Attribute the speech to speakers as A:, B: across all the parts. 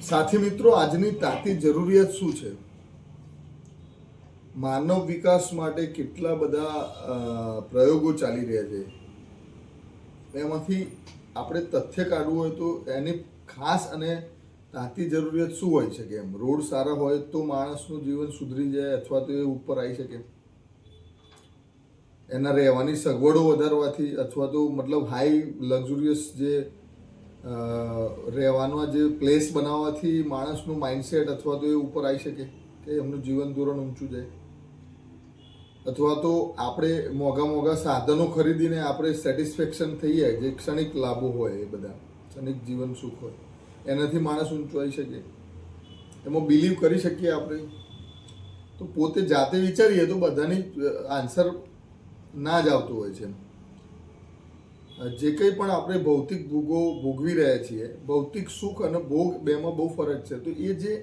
A: સાથી મિત્રો, આજની તાતી જરૂરિયાત શું છે? માનવ વિકાસ માટે કેટલા બધા પ્રયોગો ચાલી રહ્યા છે. એમાંથી આપણે તથ્ય કાઢવું હોય તો એની ખાસ અને તાતી જરૂરિયાત શું હોય શકે? એમ રોડ સારા હોય તો માણસનું જીવન સુધરી જાય અથવા તો એ ઉપર આવી શકે, એના રહેવાની સગવડો વધારવાથી અથવા તો મતલબ હાઈ લક્ઝુરિયસ જે રહેવાનો જે પ્લેસ બનાવવાથી માણસનું માઇન્ડસેટ અથવા તો એ ઉપર આવી શકે કે એમનું જીવન ધોરણ ઊંચું જાય, અથવા તો આપણે મોંઘા સાધનો ખરીદીને આપણે સેટિસ્ફેક્શન થઈએ, જે ક્ષણિક લાભો હોય એ બધા ક્ષણિક જીવન સુખ હોય એનાથી માણસ ઊંચો આવી શકે, એમાં બિલીવ કરી શકીએ આપણે. તો પોતે જાતે વિચારીએ તો બધાની આન્સર ના જ આવતું હોય છે. જે કંઈ પણ આપણે ભૌતિક ભોગો ભોગવી રહ્યા છીએ, ભૌતિક સુખ અને ભોગ બેમાં બહુ ફરક છે. તો એ જે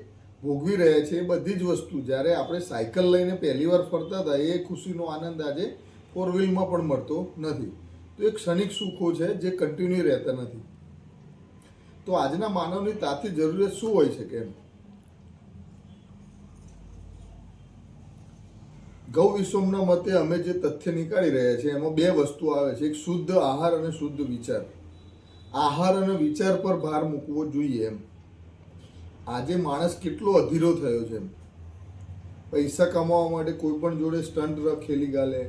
A: ભોગવી રહ્યા છે એ બધી જ વસ્તુ જ્યારે આપણે સાયકલ લઈને પહેલી વાર ફરતા હતા એ ખુશીનો આનંદ આજે ફોર વ્હીલમાં પણ મળતો નથી. તો એ ક્ષણિક સુખો છે જે કન્ટિન્યુ રહેતા નથી. તો આજના માનવની તાતી જરૂરિયાત શું હોય છે કે ગૌ વિશ્વમના મતે અમે જે તથ્ય નીકાળી રહ્યા છીએ એમાં બે વસ્તુ આવે છે, એક શુદ્ધ આહાર અને શુદ્ધ વિચાર. આહાર અને વિચાર પર ભાર મૂકવો જોઈએ. એમ આજે માણસ કેટલો અધીરો થયો છે. પૈસા કમાવા માટે કોઈ પણ જોડે સ્ટન્ટ ખેલી ગાલે,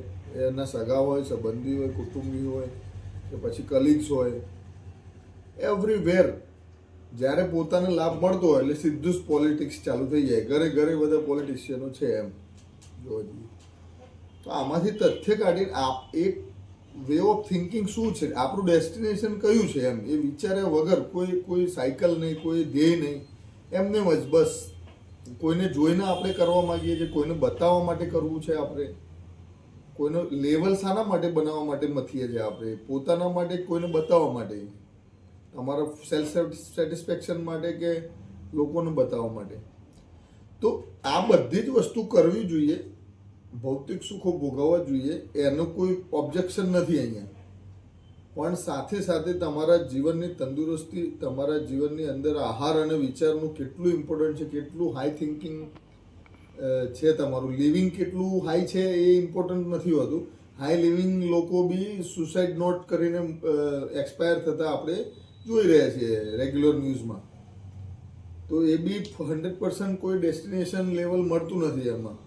A: એના સગા હોય, સંબંધી હોય, કુટુંબી હોય કે પછી કલીગ્સ હોય, એવરીવેર જ્યારે પોતાને લાભ મળતો હોય એટલે સીધું જ પોલિટિક્સ ચાલુ થઈ જાય. ઘરે ઘરે બધા પોલિટિશિયનો છે. એમ જોવા જઈએ તો આમાંથી તથ્ય કાઢીને એક વે ઓફ થિંકિંગ શું છે, આપણું ડેસ્ટિનેશન કયું છે, એમ એ વિચાર્યા વગર કોઈ સાયકલ નહીં, કોઈ ધ્યેય નહીં, એમને જ બસ કોઈને જોઈને આપણે કરવા માંગીએ છીએ, કોઈને બતાવવા માટે કરવું છે, આપણે કોઈનો લેવલ શાના માટે બનાવવા માટે મથીએ છીએ, આપણે પોતાના માટે, કોઈને બતાવવા માટે, તમારા સેલ્ફ સેટિસ્ફેક્શન માટે કે લોકોને બતાવવા માટે. તો આ બધી જ વસ્તુ કરવી જોઈએ, ભૌતિક સુખો ભોગવવા જોઈએ, એનો કોઈ ઓબ્જેક્શન નથી અહીંયા. પણ સાથે સાથે તમારા જીવનની તંદુરસ્તી, તમારા જીવનની અંદર આહાર અને વિચારનું કેટલું ઇમ્પોર્ટન્ટ છે, કેટલું હાઈ થિંકિંગ છે, તમારું લિવિંગ કેટલું હાઈ છે એ ઇમ્પોર્ટન્ટ નથી હોતું. હાઈ લિવિંગ લોકો બી સુસાઇડ નોટ કરીને એક્સપાયર થતા આપણે જોઈ રહ્યા છીએ રેગ્યુલર ન્યૂઝમાં. તો એ બી 100% કોઈ ડેસ્ટિનેશન લેવલ મળતું નથી. એમાં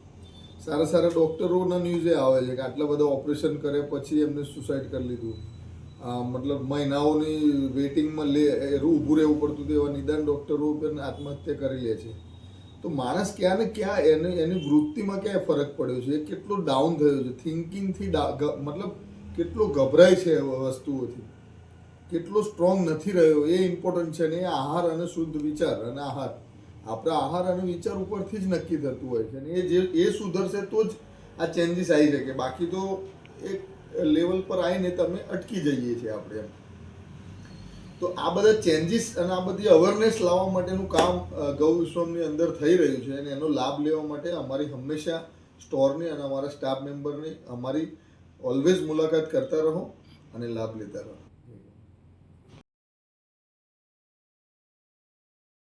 A: સારા ડૉક્ટરોના ન્યૂઝે આવે છે કે આટલા બધા ઓપરેશન કરે પછી એમને સુસાઇડ કરી લીધું, મતલબ મહિનાઓની વેઇટિંગમાં ઊભું રહેવું પડતું હતું, એવા નિદાન ડૉક્ટરો પણ આત્મહત્યા કરી લે છે. તો માણસ ક્યાં ને ક્યાં એની વૃત્તિમાં ક્યાંય ફરક પડ્યો છે, કેટલો ડાઉન થયો છે, થિંકિંગથી મતલબ કેટલો ગભરાય છે વસ્તુઓથી, કેટલો સ્ટ્રોંગ નથી રહ્યો, એ ઇમ્પોર્ટન્ટ છે. ને એ આહાર અને શુદ્ધ વિચાર અને આહાર આપણા આહાર અને વિચાર ઉપરથી જ નક્કી થતું હોય છે. અને એ સુધરશે તો જ આ ચેન્જીસ આવી શકે, બાકી તો એક લેવલ પર આવીને તમે અટકી જઈએ છીએ આપણે. તો આ બધા ચેન્જીસ અને આ બધી અવેરનેસ લાવવા માટેનું કામ ગૌ વિશ્વમની અંદર થઈ રહ્યું છે. અને એનો લાભ લેવા માટે અમારી હંમેશા સ્ટોરની અને અમારા સ્ટાફ મેમ્બરની અમારી ઓલવેઝ મુલાકાત કરતા રહો અને લાભ લેતા રહો.